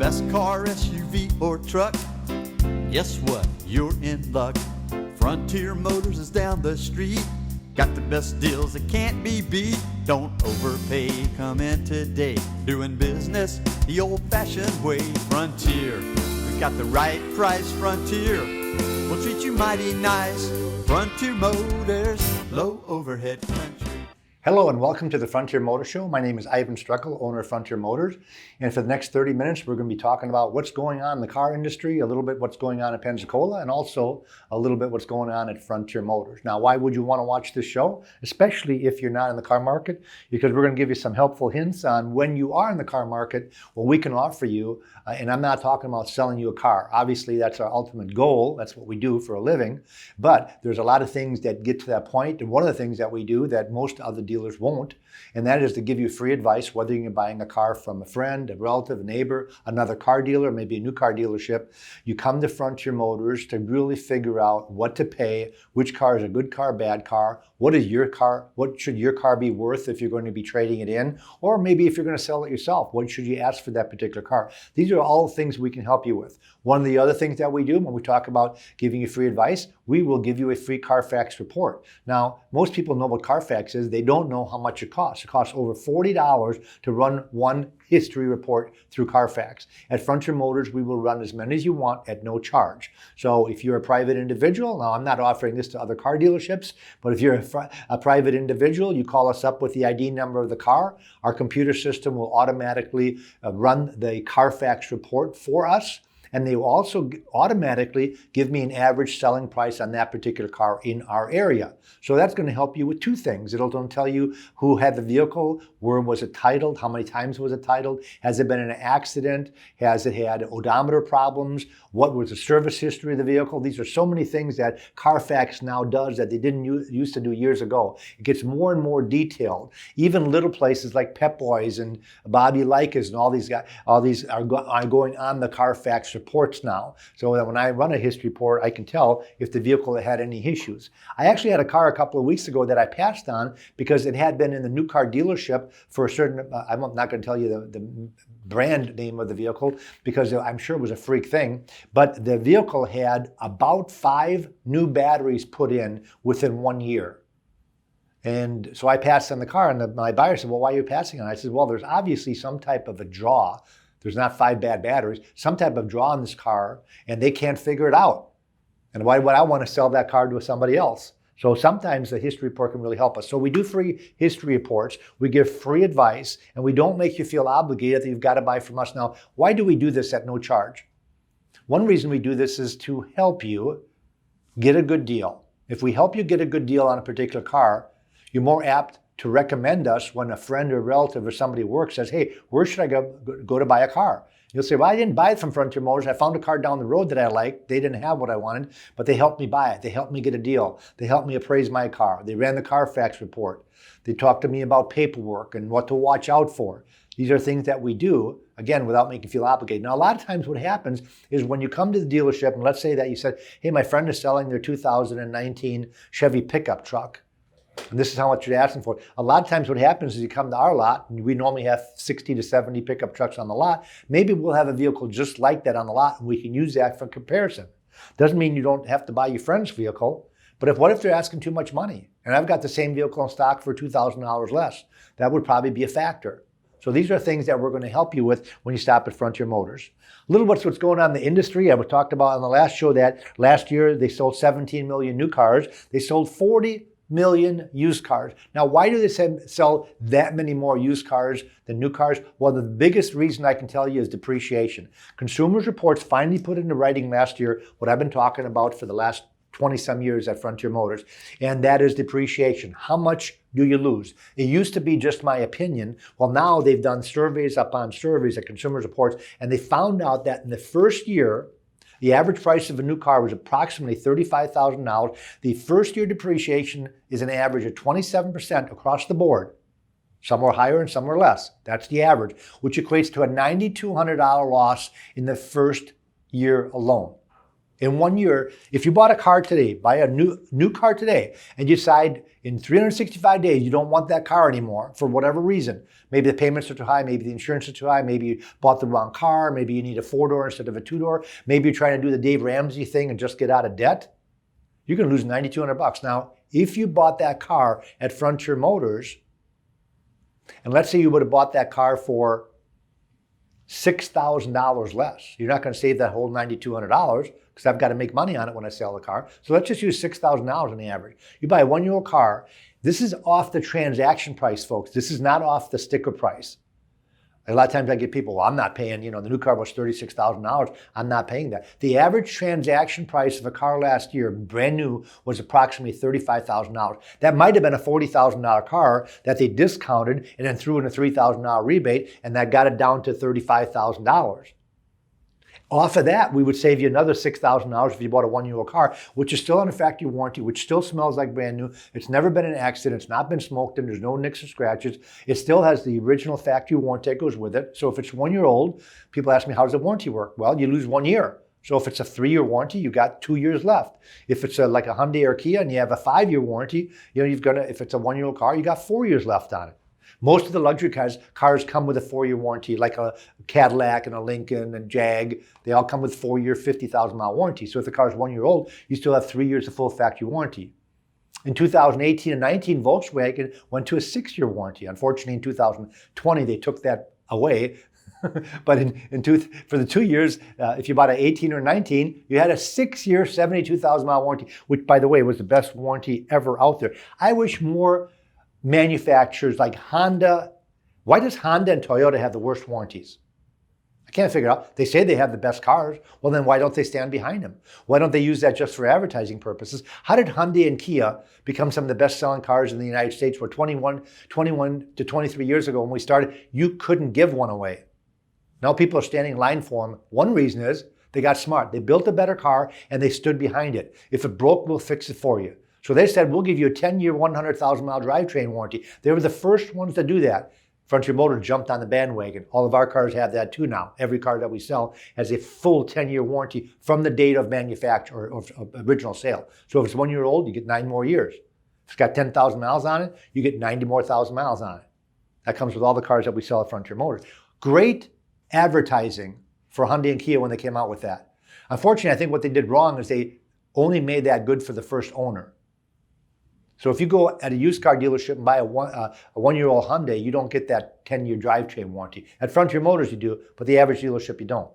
best car, SUV, or truck, guess what? You're in luck. Frontier Motors is down the street. Got the best deals that can't be beat. Don't overpay, come in today. Doing business the old-fashioned way. Frontier, we've got the right price. Frontier, we'll treat you mighty nice. Frontier Motors, low overhead country. Hello and welcome to the Frontier Motor Show. My name is Ivan Struckel, owner of Frontier Motors. And for the next 30 minutes, we're going to be talking about what's going on in the car industry, a little bit what's going on at Pensacola, and also a little bit what's going on at Frontier Motors. Now, why would you want to watch this show? Especially if you're not in the car market, because we're going to give you some helpful hints on when you are in the car market, what we can offer you. And I'm not talking about selling you a car. Obviously, that's our ultimate goal. That's what we do for a living. But there's a lot of things that get to that point. And one of the things that we do that most other dealers won't, and that is to give you free advice, whether you're buying a car from a friend, a relative, a neighbor, another car dealer, maybe a new car dealership. You come to Frontier Motors to really figure out what to pay, which car is a good car, bad car, what is your car, what should your car be worth if you're going to be trading it in, or maybe if you're going to sell it yourself, what should you ask for that particular car? These are all things we can help you with. One of the other things that we do when we talk about giving you free advice, we will give you a free Carfax report. Now, most people know what Carfax is. They don't know how much it costs. It costs over $40 to run one history report through Carfax. At Frontier Motors, we will run as many as you want at no charge. So if you're a private individual, now I'm not offering this to other car dealerships, but if you're a private individual, you call us up with the ID number of the car. Our computer system will automatically run the Carfax report for us. And they will also automatically give me an average selling price on that particular car in our area. So that's going to help you with two things. It'll tell you who had the vehicle, where was it titled, how many times was it titled, has it been in an accident, has it had odometer problems, what was the service history of the vehicle. These are so many things that Carfax now does that they didn't used to do years ago. It gets more and more detailed. Even little places like Pep Boys and Bobby Likas and all these guys, are going on the Carfax reports now. So that when I run a history report, I can tell if the vehicle had any issues. I actually had a car a couple of weeks ago that I passed on because it had been in the new car dealership for a certain, I'm not going to tell you the brand name of the vehicle because I'm sure it was a freak thing, but the vehicle had about 5 new batteries put in within 1 year. And so I passed on the car and my buyer said, well, why are you passing on? I said, well, there's obviously some type of a draw. There's not 5 bad batteries, some type of draw in this car, and they can't figure it out. And why would I want to sell that car to somebody else? So sometimes the history report can really help us. So we do free history reports, we give free advice, and we don't make you feel obligated that you've got to buy from us. Now, why do we do this at no charge? One reason we do this is to help you get a good deal. If we help you get a good deal on a particular car, you're more apt to recommend us when a friend or relative or somebody at work says, hey, where should I go to buy a car? You'll say, well, I didn't buy it from Frontier Motors. I found a car down the road that I liked. They didn't have what I wanted, but they helped me buy it. They helped me get a deal. They helped me appraise my car. They ran the Carfax report. They talked to me about paperwork and what to watch out for. These are things that we do, again, without making you feel obligated. Now, a lot of times what happens is when you come to the dealership, and let's say that you said, hey, my friend is selling their 2019 Chevy pickup truck. And this is how much you're asking for. A lot of times what happens is you come to our lot, and we normally have 60 to 70 pickup trucks on the lot. Maybe we'll have a vehicle just like that on the lot, and we can use that for comparison. Doesn't mean you don't have to buy your friend's vehicle, but what if they're asking too much money? And I've got the same vehicle in stock for $2,000 less. That would probably be a factor. So these are things that we're going to help you with when you stop at Frontier Motors. A little bit what's going on in the industry. I talked about on the last show that last year they sold 17 million new cars. They sold 40 million used cars. Now, why do they sell that many more used cars than new cars? Well, the biggest reason I can tell you is depreciation. Consumers Reports finally put into writing last year what I've been talking about for the last 20-some years at Frontier Motors, and that is depreciation. How much do you lose? It used to be just my opinion. Well, now they've done surveys upon surveys at Consumer Reports, and they found out that in the first year, the average price of a new car was approximately $35,000. The first year depreciation is an average of 27% across the board. Some were higher and some were less. That's the average, which equates to a $9,200 loss in the first year alone. In 1 year, if you bought a car today, buy a new car today, and you decide in 365 days, you don't want that car anymore for whatever reason. Maybe the payments are too high, maybe the insurance is too high, maybe you bought the wrong car, maybe you need a 4-door instead of a 2-door, maybe you're trying to do the Dave Ramsey thing and just get out of debt, you're going to lose $9,200. Now, if you bought that car at Frontier Motors, and let's say you would have bought that car for $6,000 less, you're not going to save that whole $9,200 because I've got to make money on it when I sell the car. So let's just use $6,000 on the average. You buy a 1-year-old car. This is off the transaction price, folks. This is not off the sticker price. A lot of times I get people, well, I'm not paying, the new car was $36,000. I'm not paying that. The average transaction price of a car last year, brand new, was approximately $35,000. That might have been a $40,000 car that they discounted and then threw in a $3,000 rebate, and that got it down to $35,000. Off of that, we would save you another $6,000 if you bought a 1-year-old car, which is still on a factory warranty, which still smells like brand new. It's never been an accident. It's not been smoked in. There's no nicks or scratches. It still has the original factory warranty that goes with it. So if it's 1-year-old, people ask me, how does the warranty work? Well, you lose 1 year. So if it's a 3-year warranty, you got 2 years left. If it's like a Hyundai or Kia and you have a 5-year warranty, if it's a 1-year-old car, you got 4 years left on it. Most of the luxury cars come with a 4-year warranty, like a Cadillac and a Lincoln and Jag. They all come with 4-year, 50,000-mile warranty. So if the car is 1 year old, you still have 3 years of full factory warranty. In 2018 and 19, Volkswagen went to a 6-year warranty. Unfortunately, in 2020, they took that away. But for the 2 years, if you bought an 18 or 19, you had a 6-year, 72,000-mile warranty, which, by the way, was the best warranty ever out there. I wish more manufacturers like Honda. Why does Honda and Toyota have the worst warranties? I can't figure it out. They say they have the best cars. Well, then why don't they stand behind them? Why don't they use that just for advertising purposes? How did Hyundai and Kia become some of the best-selling cars in the United States where 21 to 23 years ago when we started, you couldn't give one away? Now people are standing in line for them. One reason is they got smart. They built a better car and they stood behind it. If it broke, we'll fix it for you. So they said, we'll give you a 10-year, 100,000-mile drivetrain warranty. They were the first ones to do that. Frontier Motors jumped on the bandwagon. All of our cars have that too now. Every car that we sell has a full 10-year warranty from the date of manufacture or original sale. So if it's 1 year old, you get 9 more years. If it's got 10,000 miles on it, you get 90 more thousand miles on it. That comes with all the cars that we sell at Frontier Motors. Great advertising for Hyundai and Kia when they came out with that. Unfortunately, I think what they did wrong is they only made that good for the first owner. So if you go at a used car dealership and buy a 1-year-old Hyundai, you don't get that 10-year drivetrain warranty. At Frontier Motors you do, but the average dealership you don't.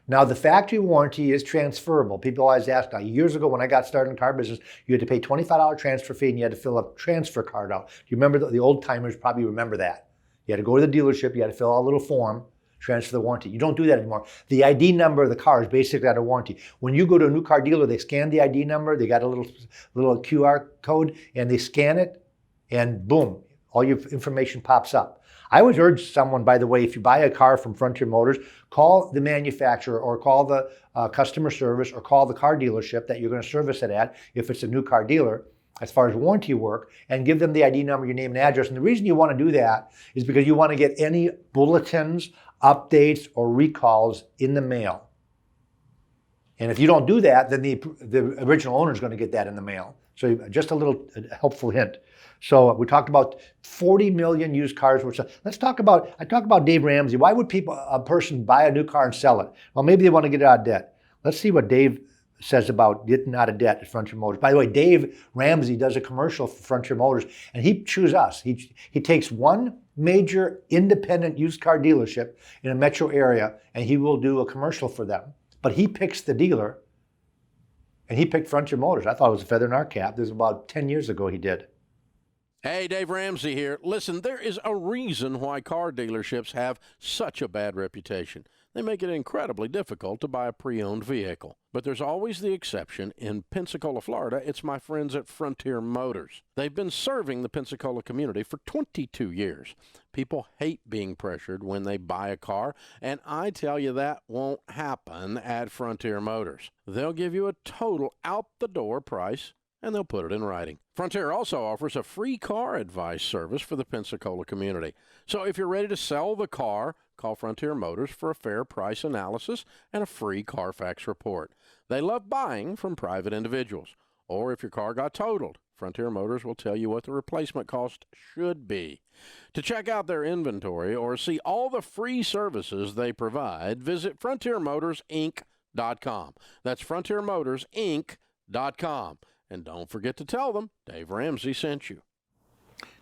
Now the factory warranty is transferable. People always ask, now years ago when I got started in the car business, you had to pay $25 transfer fee and you had to fill a transfer card out. Do you remember, the old timers probably remember that. You had to go to the dealership, you had to fill out a little form, transfer the warranty. You don't do that anymore. The ID number of the car is basically out of warranty. When you go to a new car dealer, they scan the ID number, they got a little QR code, and they scan it, and boom, all your information pops up. I would urge someone, by the way, if you buy a car from Frontier Motors, call the manufacturer or call the customer service or call the car dealership that you're going to service it at if it's a new car dealer, as far as warranty work, and give them the ID number, your name and address. And the reason you want to do that is because you want to get any bulletins, updates, or recalls in the mail. And if you don't do that, then the original owner is going to get that in the mail. So just a little helpful hint. So we talked about 40 million used cars. I talk about Dave Ramsey. Why would a person buy a new car and sell it? Well, maybe they want to get out of debt. Let's see what Dave says about getting out of debt at Frontier Motors. By the way, Dave Ramsey does a commercial for Frontier Motors, and he chooses us. He takes one major independent used car dealership in a metro area, and he will do a commercial for them. But he picks the dealer, and he picked Frontier Motors. I thought it was a feather in our cap. This was about 10 years ago he did. Hey, Dave Ramsey here. Listen, there is a reason why car dealerships have such a bad reputation. They make it incredibly difficult to buy a pre-owned vehicle. But there's always the exception. In Pensacola, Florida, it's my friends at Frontier Motors. They've been serving the Pensacola community for 22 years. People hate being pressured when they buy a car, and I tell you that won't happen at Frontier Motors. They'll give you a total out-the-door price, and they'll put it in writing. Frontier also offers a free car advice service for the Pensacola community. So if you're ready to sell the car, call Frontier Motors for a fair price analysis and a free Carfax report. They love buying from private individuals. Or if your car got totaled, Frontier Motors will tell you what the replacement cost should be. To check out their inventory or see all the free services they provide, visit FrontierMotorsInc.com. That's FrontierMotorsInc.com. And don't forget to tell them Dave Ramsey sent you.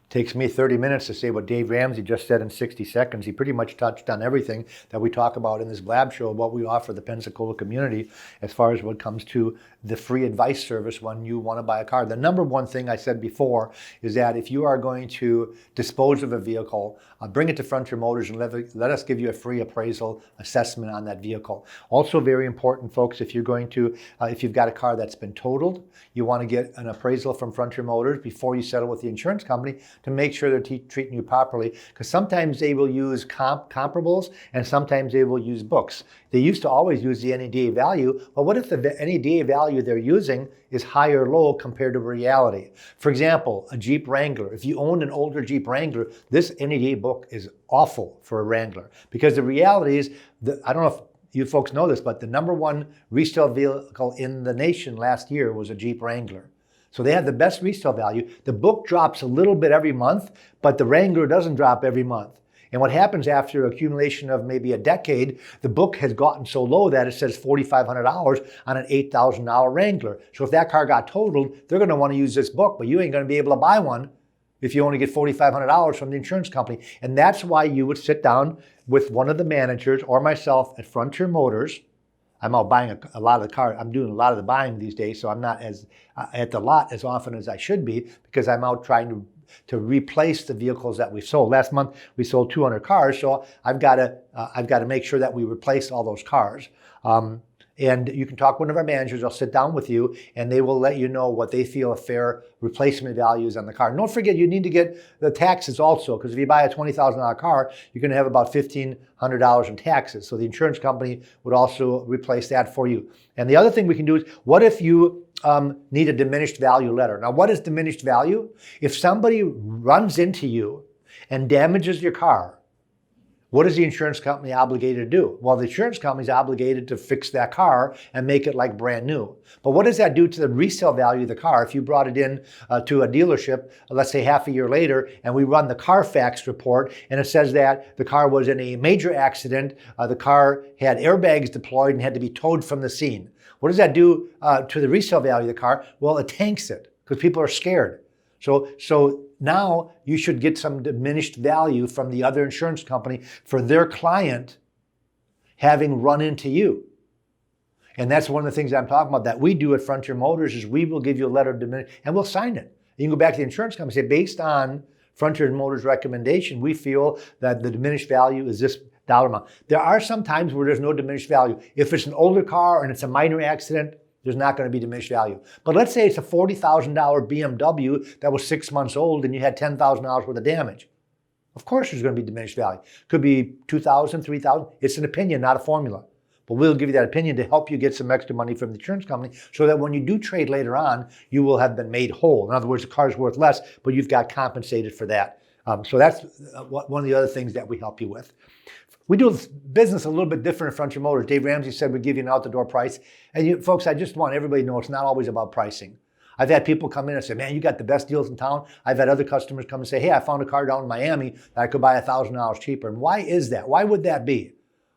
Takes me 30 minutes to say what Dave Ramsey just said in 60 seconds. He pretty much touched on everything that we talk about in this Blab Show, what we offer the Pensacola community as far as what comes to the free advice service when you want to buy a car. The number one thing I said before is that if you are going to dispose of a vehicle, bring it to Frontier Motors and let us give you a free appraisal assessment on that vehicle. Also very important, folks, if you're going to, if you've got a car that's been totaled, you want to get an appraisal from Frontier Motors before you settle with the insurance company to make sure they're treating you properly, because sometimes they will use comparables and sometimes they will use books. They used to always use the NADA value, but what if the NADA value they're using is high or low compared to reality? For example, a Jeep Wrangler. If you owned an older Jeep Wrangler, this NADA book is awful for a Wrangler, because the reality is, I don't know if you folks know this, but the number one resale vehicle in the nation last year was a Jeep Wrangler. So they have the best resale value. The book drops a little bit every month, but the Wrangler doesn't drop every month. And what happens after accumulation of maybe a decade, the book has gotten so low that it says $4,500 on an $8,000 Wrangler. So if that car got totaled, they're going to want to use this book, but you ain't going to be able to buy one if you only get $4,500 from the insurance company. And that's why you would sit down with one of the managers or myself at Frontier Motors. I'm out buying a lot of the cars. I'm doing a lot of the buying these days, so I'm not as at the lot as often as I should be, because I'm out trying to replace the vehicles that we've sold. Last month we sold 200 cars, so I've got to make sure that we replace all those cars. And you can talk to one of our managers. They'll sit down with you and they will let you know what they feel a fair replacement value is on the car. And don't forget, you need to get the taxes also, because if you buy a $20,000 car, you're going to have about $1,500 in taxes. So the insurance company would also replace that for you. And the other thing we can do is, what if you need a diminished value letter? Now, what is diminished value? If somebody runs into you and damages your car, what is the insurance company obligated to do? Well, the insurance company is obligated to fix that car and make it like brand new. But what does that do to the resale value of the car? If you brought it in to a dealership, let's say half a year later, and we run the Carfax report, and it says that the car was in a major accident, the car had airbags deployed and had to be towed from the scene. What does that do to the resale value of the car? Well, it tanks it, because people are scared. So now you should get some diminished value from the other insurance company for their client having run into you. And that's one of the things I'm talking about that we do at Frontier Motors, is we will give you a letter of diminished, and we'll sign it. You can go back to the insurance company and say, based on Frontier Motors' recommendation, we feel that the diminished value is this dollar amount. There are some times where there's no diminished value. If it's an older car and it's a minor accident, there's not going to be diminished value. But let's say it's a $40,000 BMW that was 6 months old and you had $10,000 worth of damage. Of course there's going to be diminished value. Could be $2,000, $3,000. It's an opinion, not a formula. But we'll give you that opinion to help you get some extra money from the insurance company, so that when you do trade later on, you will have been made whole. In other words, the car's worth less, but you've got compensated for that. So that's one of the other things that we help you with. We do business a little bit different at Frontier Motors. Dave Ramsey said we'd give you an out-the-door price. And you, folks, I just want everybody to know it's not always about pricing. I've had people come in and say, man, you got the best deals in town. I've had other customers come and say, hey, I found a car down in Miami that I could buy $1,000 cheaper. And why is that? Why would that be?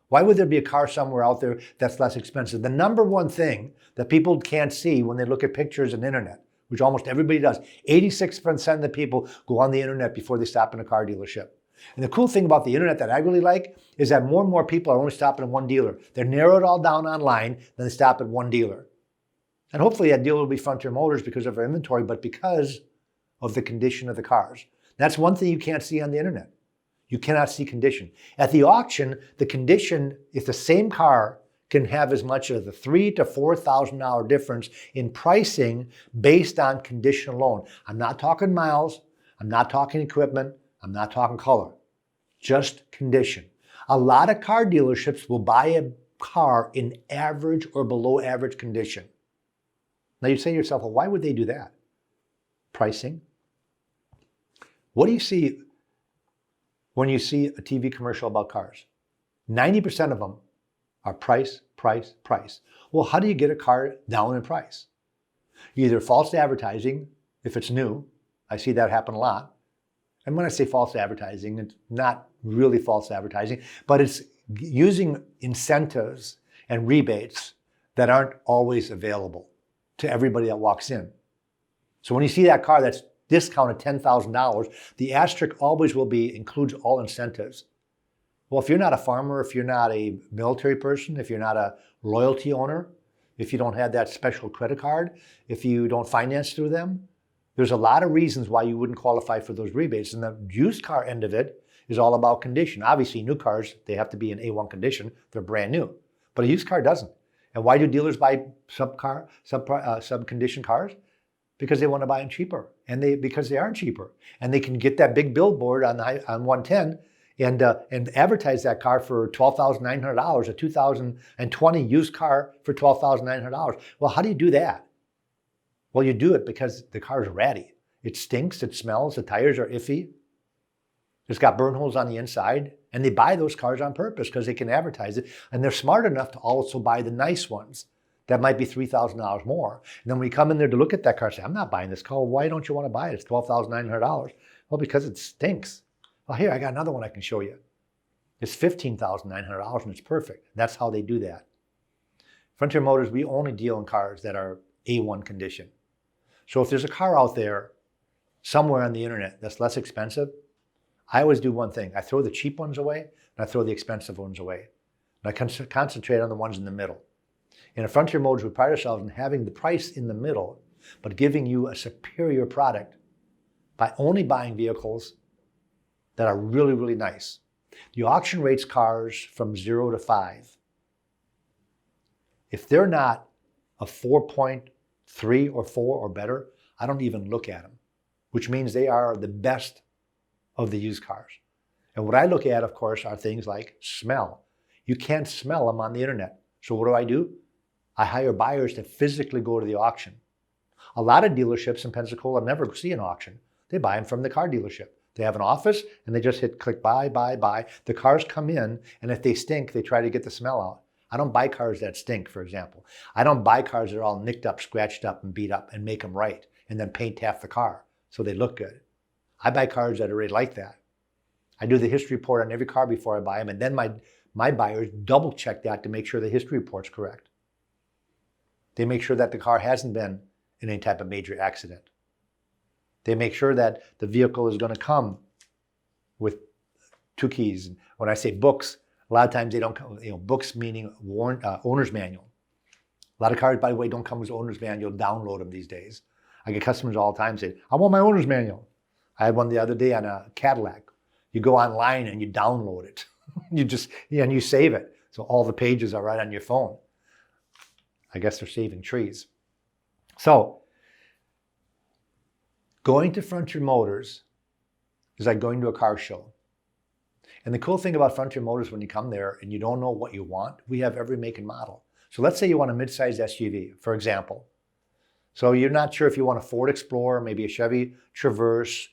Why would there be a car somewhere out there that's less expensive? The number one thing that people can't see when they look at pictures on the internet, which almost everybody does, 86% of the people go on the internet before they stop in a car dealership. And the cool thing about the internet that I really like is that more and more people are only stopping at one dealer. They narrow it all down online, then they stop at one dealer. And hopefully that dealer will be Frontier Motors because of our inventory, but because of the condition of the cars. That's one thing you can't see on the internet. You cannot see condition. At the auction, the condition, if the same car can have as much as a $3,000 to $4,000 difference in pricing based on condition alone. I'm not talking miles. I'm not talking equipment. I'm not talking color, just condition. A lot of car dealerships will buy a car in average or below average condition. Now you say to yourself, well, why would they do that? Pricing. What do you see when you see a TV commercial about cars? 90% of them are price, price, price. Well, how do you get a car down in price? Either false advertising, if it's new. I see that happen a lot. And when I say false advertising, it's not really false advertising, but it's using incentives and rebates that aren't always available to everybody that walks in. So when you see that car that's discounted $10,000, the asterisk always will be includes all incentives. Well, if you're not a farmer, if you're not a military person, if you're not a loyalty owner, if you don't have that special credit card, if you don't finance through them, there's a lot of reasons why you wouldn't qualify for those rebates. And the used car end of it is all about condition. Obviously, new cars, they have to be in A1 condition. They're brand new. But a used car doesn't. And why do dealers buy sub-condition cars? Because they want to buy them cheaper. And because they are cheaper. And they can get that big billboard on 110 and advertise that car for $12,900, a 2020 used car for $12,900. Well, how do you do that? Well, you do it because the car is ratty. It stinks, it smells, the tires are iffy. It's got burn holes on the inside. And they buy those cars on purpose because they can advertise it. And they're smart enough to also buy the nice ones that might be $3,000 more. And then when you come in there to look at that car, say, I'm not buying this car. Why don't you want to buy it? It's $12,900. Well, because it stinks. Well, here, I got another one I can show you. It's $15,900 and it's perfect. That's how they do that. Frontier Motors, we only deal in cars that are A1 condition. So if there's a car out there somewhere on the internet that's less expensive, I always do one thing. I throw the cheap ones away and I throw the expensive ones away. And I concentrate on the ones in the middle. In a Frontier Motors, we pride ourselves in having the price in the middle, but giving you a superior product by only buying vehicles that are really, really nice. The auction rates cars from 0 to 5. If they're not a 4.3 or 4 or better, I don't even look at them, which means they are the best of the used cars. And what I look at, of course, are things like smell. You can't smell them on the internet. So what do? I hire buyers to physically go to the auction. A lot of dealerships in Pensacola never see an auction. They buy them from the car dealership. They have an office and they just hit click buy, buy, buy. The cars come in, and if they stink, they try to get the smell out. I don't buy cars that stink, for example. I don't buy cars that are all nicked up, scratched up, and beat up and make them right and then paint half the car so they look good. I buy cars that are really like that. I do the history report on every car before I buy them, and then my buyers double check that to make sure the history report's correct. They make sure that the car hasn't been in any type of major accident. They make sure that the vehicle is going to come with 2 keys. When I say books, a lot of times they don't come, books meaning owner's manual. A lot of cars, by the way, don't come with owner's manual. Download them these days. I get customers all the time say, I want my owner's manual. I had one the other day on a Cadillac. You go online and you download it. you save it. So all the pages are right on your phone. I guess they're saving trees. So going to Frontier Motors is like going to a car show. And the cool thing about Frontier Motors, when you come there and you don't know what you want, we have every make and model. So let's say you want a mid-sized SUV, for example. So you're not sure if you want a Ford Explorer, maybe a Chevy Traverse,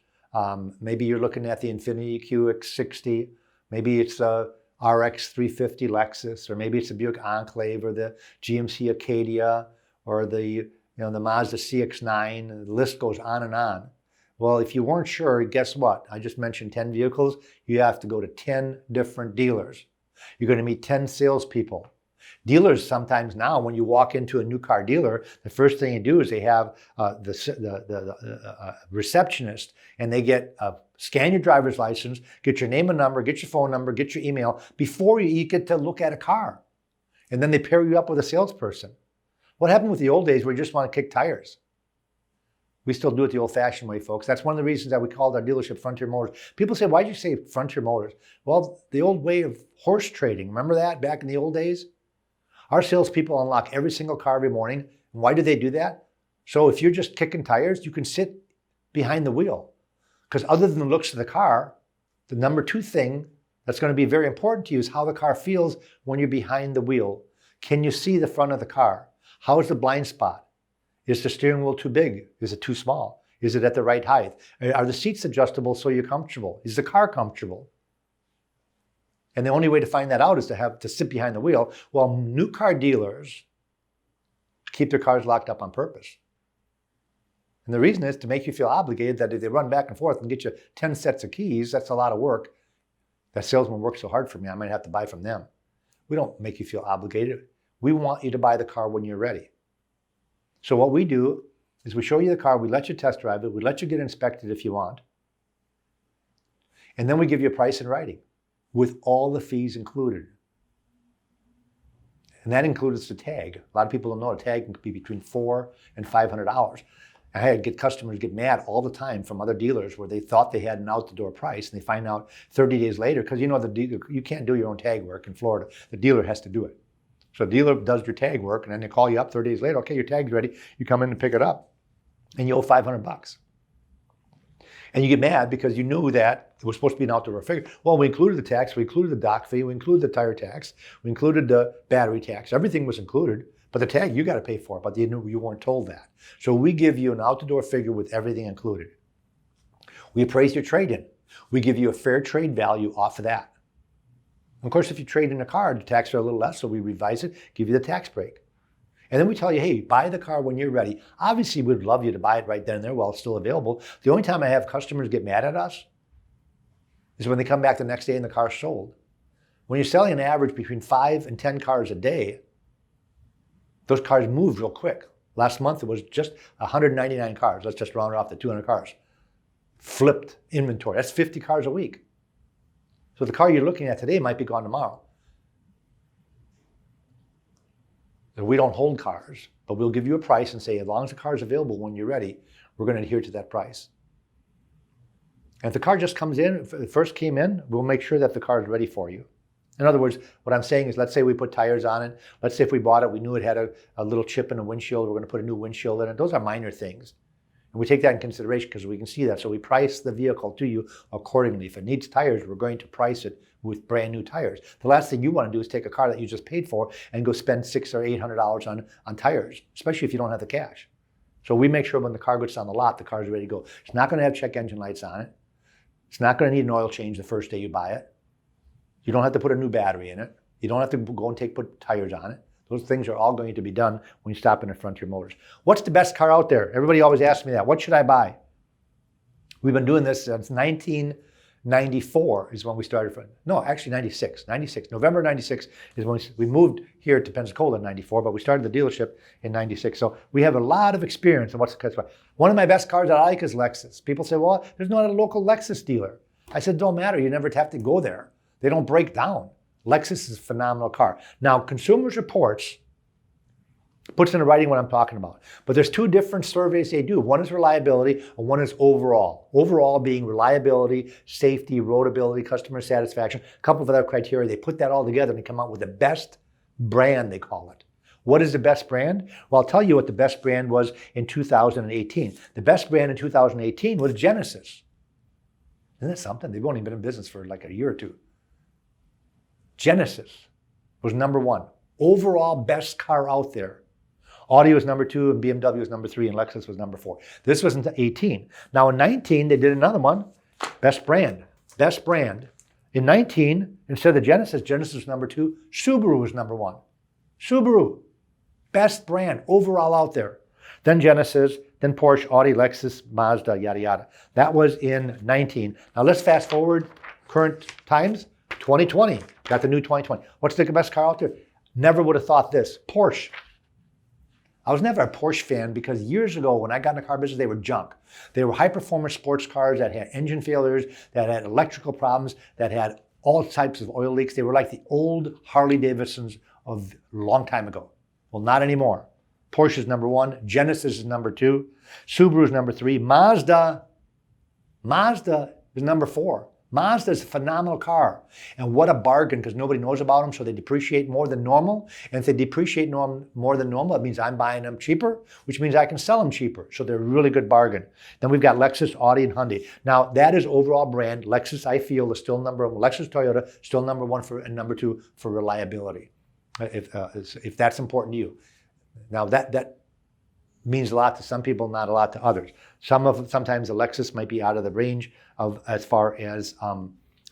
maybe you're looking at the Infiniti QX60, maybe it's a RX 350 Lexus, or maybe it's a Buick Enclave or the GMC Acadia or the Mazda CX-9. The list goes on and on. Well, if you weren't sure, guess what? I just mentioned 10 vehicles. You have to go to 10 different dealers. You're going to meet 10 salespeople. Dealers sometimes now, when you walk into a new car dealer, the first thing you do is they have the receptionist, and they scan your driver's license, get your name and number, get your phone number, get your email before you get to look at a car. And then they pair you up with a salesperson. What happened with the old days where you just want to kick tires? We still do it the old-fashioned way, folks. That's one of the reasons that we called our dealership Frontier Motors. People say, why'd you say Frontier Motors? Well, the old way of horse trading, remember that back in the old days? Our salespeople unlock every single car every morning. And why do they do that? So if you're just kicking tires, you can sit behind the wheel. Because other than the looks of the car, the number 2 thing that's going to be very important to you is how the car feels when you're behind the wheel. Can you see the front of the car? How is the blind spot? Is the steering wheel too big? Is it too small? Is it at the right height? Are the seats adjustable so you're comfortable? Is the car comfortable? And the only way to find that out is to sit behind the wheel. Well, new car dealers keep their cars locked up on purpose. And the reason is to make you feel obligated that if they run back and forth and get you 10 sets of keys, that's a lot of work. That salesman worked so hard for me, I might have to buy from them. We don't make you feel obligated. We want you to buy the car when you're ready. So what we do is we show you the car, we let you test drive it, we let you get inspected if you want, and then we give you a price in writing with all the fees included. And that includes the tag. A lot of people don't know a tag can be between $400 and $500. I had customers get mad all the time from other dealers where they thought they had an out-the-door price and they find out 30 days later, because you know the dealer, you can't do your own tag work in Florida. The dealer has to do it. So the dealer does your tag work and then they call you up 30 days later, okay, your tag's ready. You come in and pick it up and you owe $500. And you get mad because you knew that it was supposed to be an outdoor figure. Well, we included the tax, we included the dock fee, we included the tire tax, we included the battery tax. Everything was included, but the tag you got to pay for, but you weren't told that. So we give you an out-the-door figure with everything included. We appraise your trade-in. We give you a fair trade value off of that. Of course, if you trade in a car, the taxes are a little less, so we revise it, give you the tax break. And then we tell you, hey, buy the car when you're ready. Obviously, we'd love you to buy it right then and there while it's still available. The only time I have customers get mad at us is when they come back the next day and the car's sold. When you're selling an average between 5 and 10 cars a day, those cars move real quick. Last month, it was just 199 cars. Let's just round it off to 200 cars. Flipped inventory. That's 50 cars a week. So the car you're looking at today might be gone tomorrow. And we don't hold cars, but we'll give you a price and say, as long as the car is available when you're ready, we're going to adhere to that price. And if the car just comes in, if it first came in, we'll make sure that the car is ready for you. In other words, what I'm saying is, let's say we put tires on it. Let's say if we bought it, we knew it had a little chip in the windshield. We're going to put a new windshield in it. Those are minor things. And we take that in consideration because we can see that. So we price the vehicle to you accordingly. If it needs tires, we're going to price it with brand new tires. The last thing you want to do is take a car that you just paid for and go spend $600 or $800 on tires, especially if you don't have the cash. So we make sure when the car gets on the lot, the car is ready to go. It's not going to have check engine lights on it. It's not going to need an oil change the first day you buy it. You don't have to put a new battery in it. You don't have to go and put tires on it. Those things are all going to be done when you stop in at Frontier Motors. What's the best car out there? Everybody always asks me that. What should I buy? We've been doing this since 1994 is when we started. No, actually 96. November 96 is when we moved here to Pensacola in 94, but we started the dealership in 96. So we have a lot of experience in what's the best car. One of my best cars that I like is Lexus. People say, well, there's not a local Lexus dealer. I said, don't matter. You never have to go there. They don't break down. Lexus is a phenomenal car. Now, Consumers Reports puts in writing what I'm talking about. But there's two different surveys they do. One is reliability and one is overall. Overall being reliability, safety, roadability, customer satisfaction, a couple of other criteria. They put that all together and come out with the best brand, they call it. What is the best brand? Well, I'll tell you what the best brand was in 2018. The best brand in 2018 was Genesis. Isn't that something? They've only been in business for like a year or two. Genesis was number one. Overall best car out there. Audi was number two, and BMW was number three, and Lexus was number four. This was in 18. Now in 19, they did another one. Best brand. Best brand. In 19, instead of Genesis was number two. Subaru was number one. Subaru. Best brand overall out there. Then Genesis, then Porsche, Audi, Lexus, Mazda, yada, yada. That was in 19. Now let's fast forward current times. 2020, got the new 2020. What's the best car out there? Never would have thought this. Porsche. I was never a Porsche fan because years ago when I got in the car business, they were junk. They were high-performance sports cars that had engine failures, that had electrical problems, that had all types of oil leaks. They were like the old Harley Davidsons of a long time ago. Well, not anymore. Porsche is number one. Genesis is number two. Subaru is number three. Mazda is number four. Mazda is a phenomenal car. And what a bargain, because nobody knows about them, so they depreciate more than normal. And if they depreciate more than normal, it means I'm buying them cheaper, which means I can sell them cheaper. So they're a really good bargain. Then we've got Lexus, Audi, and Hyundai. Now, that is overall brand. Lexus, I feel, is still number one. Lexus, Toyota, still number one and number two for reliability, if that's important to you. Now, that means a lot to some people, not a lot to others. Sometimes the Lexus might be out of the range of as far as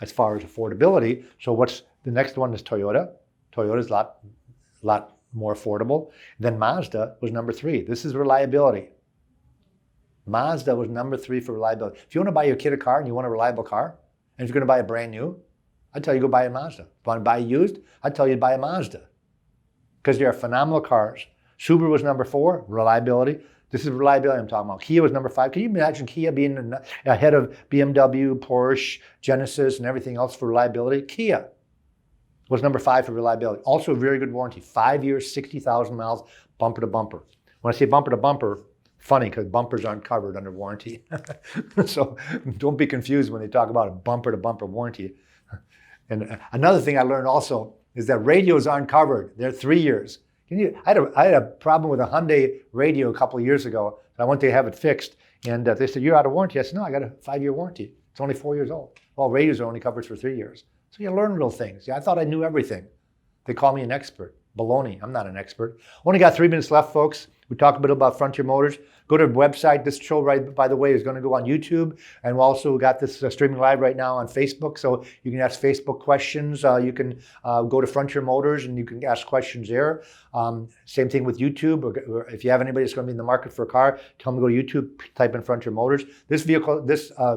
affordability. So what's the next one is Toyota. Toyota's a lot more affordable. Then Mazda was number three. This is reliability. Mazda was number 3 for reliability. If you want to buy your kid a car and you want a reliable car, and if you're going to buy a brand new, I'd tell you go buy a Mazda. If you want to buy used, I'd tell you to buy a Mazda. Because they are phenomenal cars. Subaru was number 4, reliability. This is reliability I'm talking about. Kia was number 5. Can you imagine Kia being ahead of BMW, Porsche, Genesis, and everything else for reliability? Kia was number 5 for reliability. Also a very good warranty. 5 years, 60,000 miles, bumper to bumper. When I say bumper to bumper, funny because bumpers aren't covered under warranty. So don't be confused when they talk about a bumper to bumper warranty. And another thing I learned also is that radios aren't covered. They're 3 years. I had a problem with a Hyundai radio a couple of years ago. I went to have it fixed, and they said, "You're out of warranty." I said, "No, I got a 5-year warranty. It's only 4 years old." Well, radios are only covered for 3 years. So you learn little things. Yeah, I thought I knew everything. They call me an expert. Baloney. I'm not an expert. Only got 3 minutes left, folks. We talked a bit about Frontier Motors. Go to the website. This show, right, by the way, is going to go on YouTube. And we also got this streaming live right now on Facebook. So you can ask Facebook questions. You can go to Frontier Motors and you can ask questions there. Same thing with YouTube. If you have anybody that's going to be in the market for a car, tell them to go to YouTube, type in Frontier Motors. This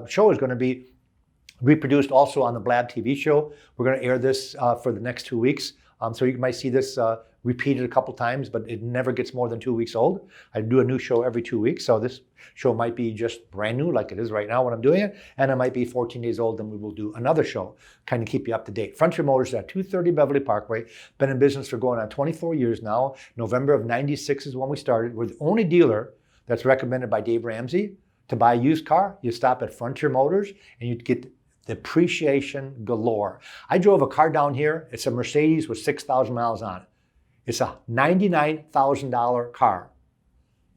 show is going to be reproduced also on the Blab TV show. We're going to air this for the next 2 weeks. So you might see this repeated a couple times, but it never gets more than 2 weeks old. I do a new show every 2 weeks, so this show might be just brand new like it is right now when I'm doing it, and it might be 14 days old, and we will do another show, kind of keep you up to date. Frontier Motors at 230 Beverly Parkway, been in business for going on 24 years now. November of 96 is when we started. We're the only dealer that's recommended by Dave Ramsey to buy a used car. You stop at Frontier Motors, and you get depreciation galore. I drove a car down here. It's a Mercedes with 6,000 miles on it. It's a $99,000 car.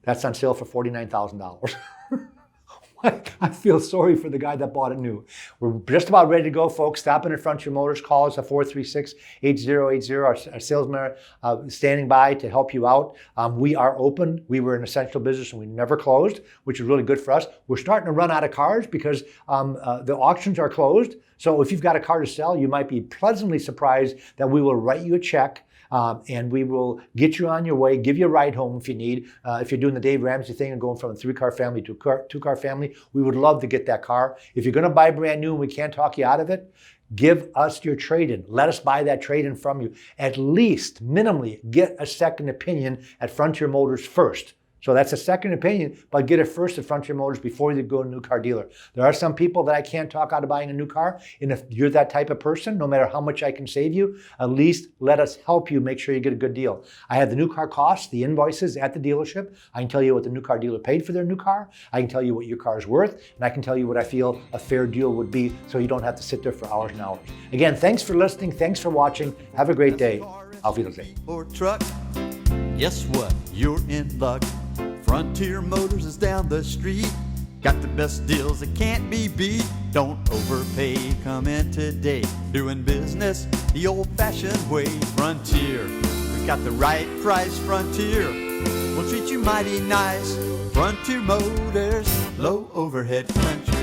That's on sale for $49,000. I feel sorry for the guy that bought it new. We're just about ready to go, folks. Stop in at Frontier Motors. Call us at 436-8080. Our salesmen are standing by to help you out. We are open. We were an essential business and we never closed, which is really good for us. We're starting to run out of cars because the auctions are closed. So if you've got a car to sell, you might be pleasantly surprised that we will write you a check. And we will get you on your way, give you a ride home if you need. If you're doing the Dave Ramsey thing and going from a 3-car family to a 2-car family, we would love to get that car. If you're going to buy brand new and we can't talk you out of it, give us your trade-in. Let us buy that trade-in from you. At least, minimally, get a second opinion at Frontier Motors first. So that's a second opinion, but get it first at Frontier Motors before you go to a new car dealer. There are some people that I can't talk out of buying a new car, and if you're that type of person, no matter how much I can save you, at least let us help you make sure you get a good deal. I have the new car costs, the invoices at the dealership. I can tell you what the new car dealer paid for their new car. I can tell you what your car is worth, and I can tell you what I feel a fair deal would be so you don't have to sit there for hours and hours. Again, thanks for listening. Thanks for watching. Have a great day. Auf Wiedersehen. Or truck, guess what? You're in luck. Frontier Motors is down the street. Got the best deals that can't be beat. Don't overpay, come in today. Doing business the old-fashioned way. Frontier, we've got the right price. Frontier, we'll treat you mighty nice. Frontier Motors, low overhead country.